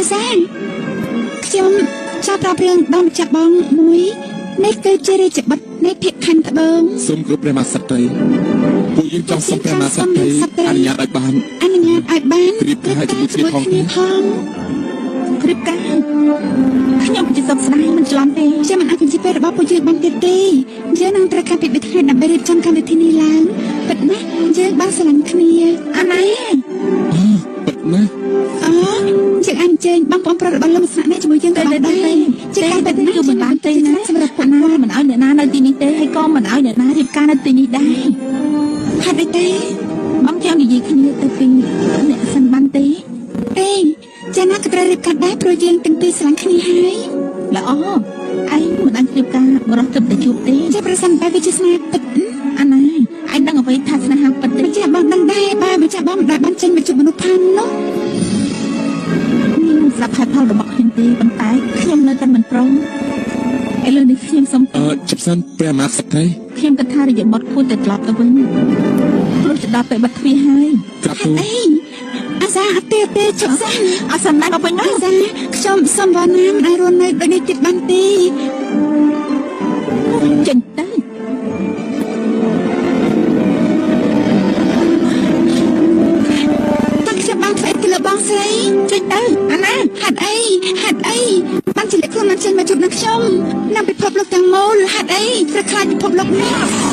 អាសាខ្ញុំចាប់ប្រាប់រឿងបងចាក់បងមួយនេះគឺជារាជបុត្រនៃភៀកខណ្ឌត្បូងសូមគោរពព្រះមហាក្សត្រពួកយើងចង់សុំព្រះមហាក្សត្រអនុញ្ញាតឲ្យបានព្រៀបការជាមួយគ្នាផងព្រៀបការខ្ញុំជាសុខស្ដាយមិនច្រឡំទេខ្ញុំមិនអាចជាពេលរបស់ពួកយើងបានទៀតទេយើងនឹងត្រូវការពីថ្ងៃដើម្បីរៀបចំកម្មវិធីនេះឡើងពិតណាស់យើងបានស្រឡាញ់គ្នាអាណាពិតណាស់យើងអញ្ជើញបងប្អូនប្រុសរបស់លោកស្នាក់នេះជាមួយយើងទៅដែរជាការពិតណាស់គឺមិនបានទេណាសម្រាប់ពួកណាមិនឲ្យអ្នកណានៅទីនេះទេហើយក៏មិនឲ្យអ្នកណារៀបការនៅទីនេះដែរហេតុអីទេបងចង់និយាយគ្នាទៅពីអ្នកសិនបានទេចាណាក៏ត្រូវរៀបការដែរព្រោះយើងទាំងពីរស្រឡាញ់គ្នាហើយល្អឯងមិនអាចរៀបការបរោះទឹកទៅជួបទេចាប្រសិនបើវាជាស្នេហ៍ពិតអាណាឯងដឹងអ្វីថាស្នេហាពិតទេចាបងដឹងដែរបើមិនចាបងមិនដែលបានចេញមកជួបមនុស្សផាននោះខ្ញុំស្ដាប់ហេតុផលរបស់ខ្ញុំទេប៉ុន្តែខ្ញុំនៅតែមិនព្រមឥឡូវនេះខ្ញុំសុំជិបសិនព្រះមហាក្សត្រខ្ញុំគិតថារយៈបត់គួរតែត្រឡប់ទៅវិញព្រោះទៅដល់ពេលបាត់ទ្វារហើយក្រាបទូលអាសាអត់ទេចុះអាសាណាស់ទៅវិញអាសាខ្ញុំសុំវ៉ាណាមិនឲ្យរស់នៅដូចនេះទៀតបានទេចេញទៅតាខ្ញុំបានធ្វើទៅលើបងស្រីចេញទៅអាណាហេតុអីបានជាខ្លួនមិនចេញមកជួបនឹងខ្ញុំនៅពិភពលោកទាំងមូលហេតុអីត្រូវខ្លាចពិភពលោកនេះ